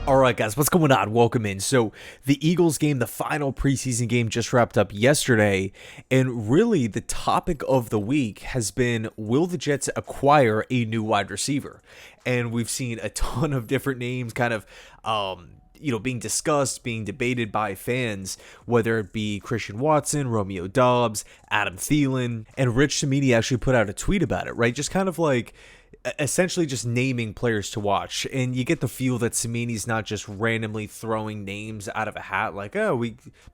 All right, guys, what's going on? Welcome in. So the Eagles game, the final preseason game, just wrapped up yesterday. And really, the topic of the week has been, will the Jets acquire a new wide receiver? And we've seen a ton of different names kind of being discussed, being debated by fans, whether it be Christian Watson, Romeo Doubs, Adam Thielen. And Rich Cimini actually put out a tweet about it, right? Just kind of like essentially just naming players to watch, and you get the feel that Cimini's not just randomly throwing names out of a hat like, oh,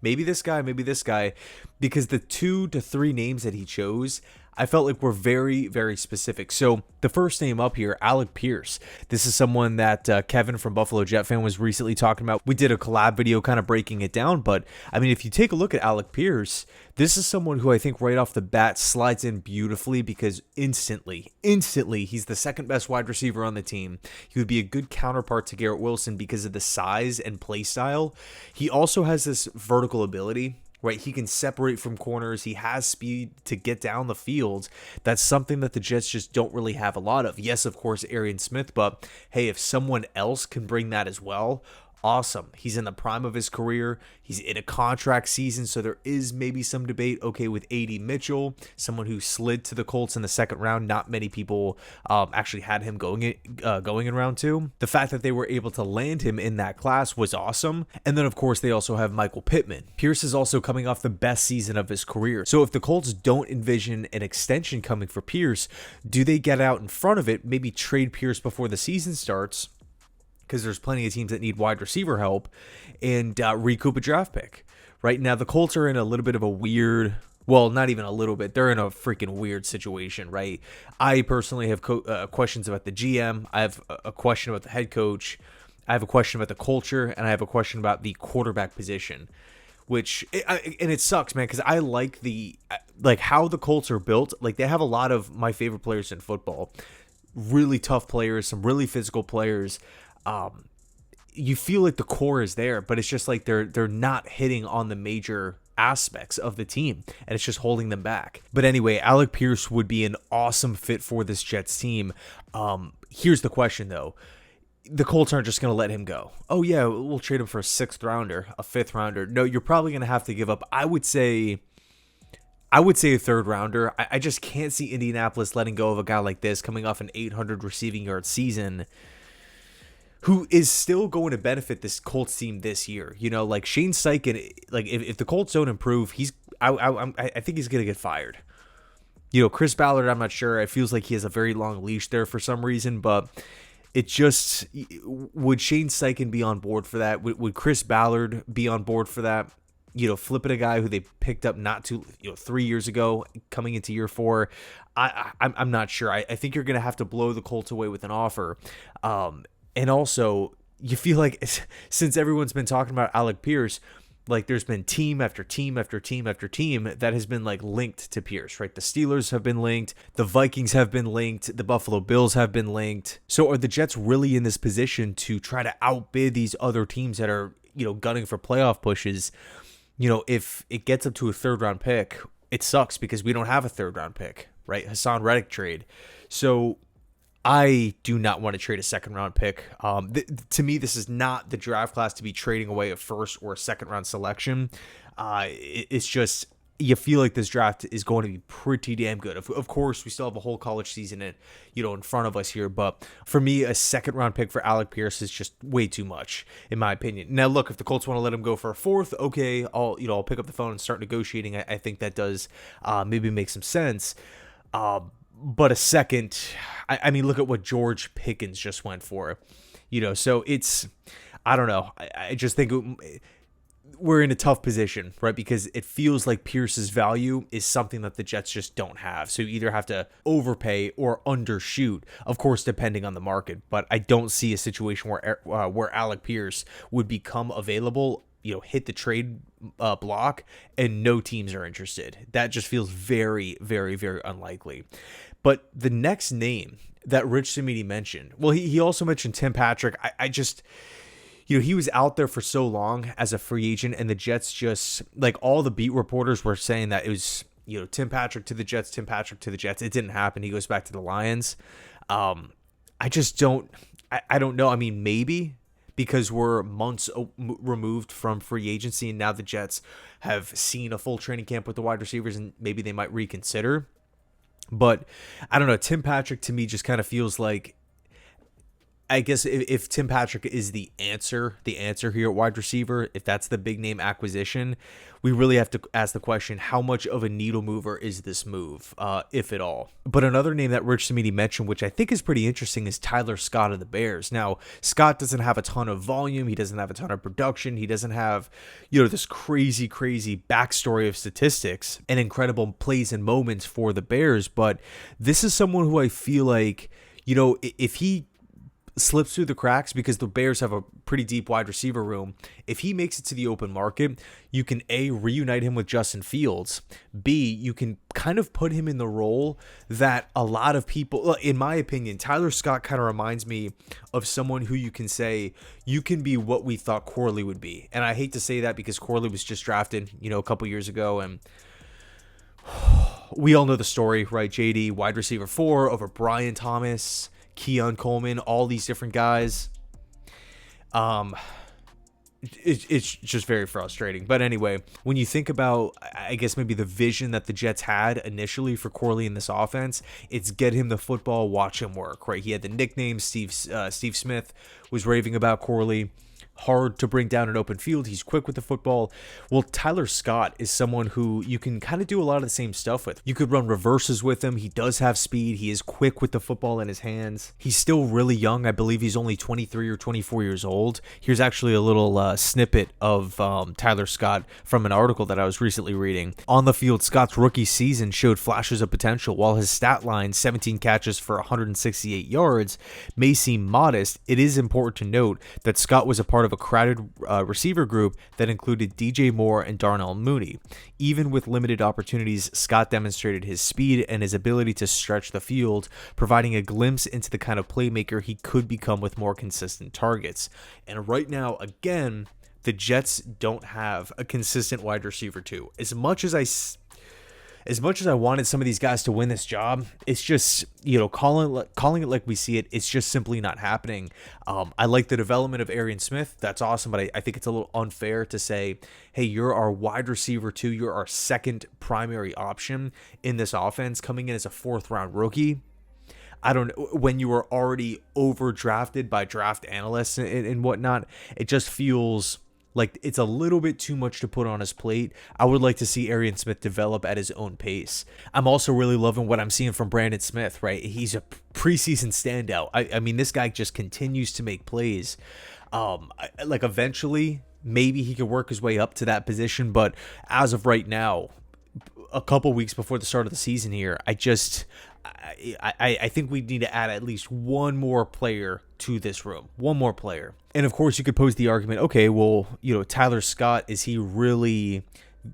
maybe this guy, because the 2 to 3 names that he chose, I felt like were very, very specific. So the first name up here, Alec Pierce. This is someone that Kevin from Buffalo Jet Fan was recently talking about. We did a collab video kind of breaking it down, but I mean, if you take a look at Alec Pierce, this is someone who I think right off the bat slides in beautifully because instantly, he's the second best wide receiver on the team. He would be a good counterpart to Garrett Wilson because of the size and play style. He also has this vertical ability. Right, he can separate from corners. He has speed to get down the field. That's something that the Jets just don't really have a lot of. Yes, of course, Arian Smith, but hey, if someone else can bring that as well, awesome. He's in the prime of his career. He's in a contract season, so there is maybe some debate, okay, with A.D. Mitchell, someone who slid to the Colts in the second round. Not many people actually had him going in round 2. The fact that they were able to land him in that class was awesome. And then, of course, they also have Michael Pittman. Pierce is also coming off the best season of his career. So if the Colts don't envision an extension coming for Pierce, do they get out in front of it, maybe trade Pierce before the season starts, because there's plenty of teams that need wide receiver help, and recoup a draft pick? Right now, the Colts are in a little bit of a weird, well, not even a little bit, they're in a freaking weird situation, right? I personally have questions about the GM. I have a question about the head coach. I have a question about the culture, and I have a question about the quarterback position, which, and it sucks, man, because I like how the Colts are built. Like, they have a lot of my favorite players in football, really tough players, some really physical players. You feel like the core is there, but it's just like they're not hitting on the major aspects of the team, and it's just holding them back. But anyway, Alec Pierce would be an awesome fit for this Jets team. Here's the question, though. The Colts aren't just going to let him go. Oh, yeah, we'll trade him for a 6th rounder, a 5th rounder. No, you're probably going to have to give up, I would say a 3rd rounder. I just can't see Indianapolis letting go of a guy like this coming off an 800 receiving yard season, who is still going to benefit this Colts team this year. You know, like Shane Steichen, like if the Colts don't improve, I think he's going to get fired. You know, Chris Ballard, I'm not sure. It feels like he has a very long leash there for some reason, but it just, would Shane Steichen be on board for that? Would Chris Ballard be on board for that? You know, flipping a guy who they picked up 3 years ago, coming into year 4. I'm not sure. I think you're going to have to blow the Colts away with an offer. And also, you feel like since everyone's been talking about Alec Pierce, like there's been team after team after team after team that has been like linked to Pierce, right? The Steelers have been linked, the Vikings have been linked, the Buffalo Bills have been linked. So are the Jets really in this position to try to outbid these other teams that are, gunning for playoff pushes? If it gets up to a 3rd round pick, it sucks because we don't have a 3rd round pick, right? Hassan Reddick trade. So I do not want to trade a 2nd round pick. To me, this is not the draft class to be trading away a 1st or a 2nd round selection. It's just, you feel like this draft is going to be pretty damn good. Of course, we still have a whole college season in front of us here, but for me, a 2nd round pick for Alec Pierce is just way too much, in my opinion. Now, look, if the Colts want to let him go for a 4th, okay, I'll pick up the phone and start negotiating. I think that does maybe make some sense. But a 2nd, I mean, look at what George Pickens just went for, so it's, I don't know. I just think we're in a tough position, right? Because it feels like Pierce's value is something that the Jets just don't have. So you either have to overpay or undershoot, of course, depending on the market. But I don't see a situation where Alec Pierce would become available, hit the trade block, and no teams are interested. That just feels very, very, very unlikely. But the next name that Rich Cimini mentioned, well, he also mentioned Tim Patrick. I just, he was out there for so long as a free agent, and the Jets just, like, all the beat reporters were saying that it was, Tim Patrick to the Jets, Tim Patrick to the Jets. It didn't happen. He goes back to the Lions. I just don't, I don't know. I mean, maybe because we're months removed from free agency, and now the Jets have seen a full training camp with the wide receivers, and maybe they might reconsider. But I don't know. Tim Patrick to me just kind of feels like, I guess if Tim Patrick is the answer here at wide receiver, if that's the big name acquisition, we really have to ask the question, how much of a needle mover is this move, if at all? But another name that Rich Cimini mentioned, which I think is pretty interesting, is Tyler Scott of the Bears. Now, Scott doesn't have a ton of volume. He doesn't have a ton of production. He doesn't have, this crazy backstory of statistics and incredible plays and moments for the Bears. But this is someone who I feel like, if he slips through the cracks, because the Bears have a pretty deep wide receiver room, if he makes it to the open market, you can A, reunite him with Justin Fields, B, you can kind of put him in the role that a lot of people, in my opinion, Tyler Scott kind of reminds me of someone who you can say, you can be what we thought Corley would be. And I hate to say that because Corley was just drafted, a couple years ago, and we all know the story, right? JD, wide receiver 4 over Brian Thomas, Keon Coleman, all these different guys. It's just very frustrating. But anyway, when you think about, I guess maybe the vision that the Jets had initially for Corley in this offense, it's get him the football, watch him work, right? He had the nickname. Steve Smith was raving about Corley. Hard to bring down an open field. He's quick with the football. Well, Tyler Scott is someone who you can kind of do a lot of the same stuff with. You could run reverses with him. He does have speed. He is quick with the football in his hands. He's still really young. I believe he's only 23 or 24 years old. Here's actually a little snippet of Tyler Scott from an article that I was recently reading. On the field, Scott's rookie season showed flashes of potential. While his stat line, 17 catches for 168 yards, may seem modest, it is important to note that Scott was a part of a crowded receiver group that included DJ Moore and Darnell Mooney. Even with limited opportunities, Scott demonstrated his speed and his ability to stretch the field, providing a glimpse into the kind of playmaker he could become with more consistent targets. And right now, again, the Jets don't have a consistent wide receiver too. As much as I wanted some of these guys to win this job, it's just, calling it like we see it, it's just simply not happening. I like the development of Arian Smith. That's awesome, but I think it's a little unfair to say, hey, you're our wide receiver too. You're our second primary option in this offense, coming in as a 4th-round rookie. I don't know, when you were already overdrafted by draft analysts and whatnot, it just feels like it's a little bit too much to put on his plate. I would like to see Arian Smith develop at his own pace. I'm also really loving what I'm seeing from Brandon Smith, right? He's a preseason standout. I mean, this guy just continues to make plays. Eventually, maybe he could work his way up to that position, but as of right now, a couple weeks before the start of the season here, I think we need to add at least one more player to this room. One more player. And of course, you could pose the argument, okay, well, Tyler Scott, is he really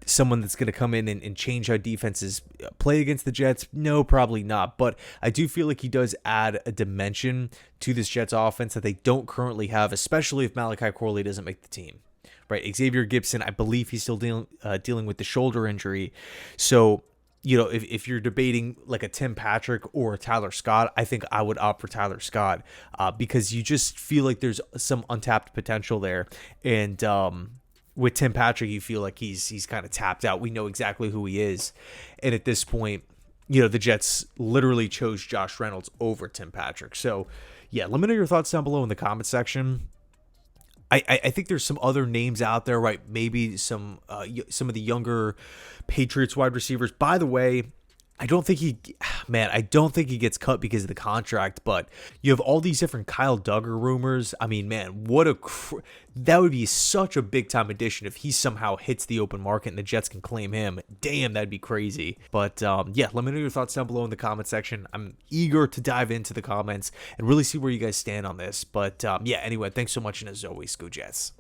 someone that's going to come in and change how defenses play against the Jets? No, probably not. But I do feel like he does add a dimension to this Jets offense that they don't currently have, especially if Malachi Corley doesn't make the team. Right? Xavier Gibson, I believe he's still dealing with the shoulder injury. So, if you're debating like a Tim Patrick or a Tyler Scott, I think I would opt for Tyler Scott because you just feel like there's some untapped potential there. And with Tim Patrick, you feel like he's kind of tapped out. We know exactly who he is. And at this point, the Jets literally chose Josh Reynolds over Tim Patrick. So, yeah, let me know your thoughts down below in the comment section. I think there's some other names out there, right? Maybe some of the younger Patriots wide receivers. By the way, I don't think he gets cut because of the contract, but you have all these different Kyle Duggar rumors. I mean, man, that would be such a big time addition if he somehow hits the open market and the Jets can claim him. Damn, that'd be crazy. But yeah, let me know your thoughts down below in the comment section. I'm eager to dive into the comments and really see where you guys stand on this. But yeah, anyway, thanks so much, and as always, go Jets.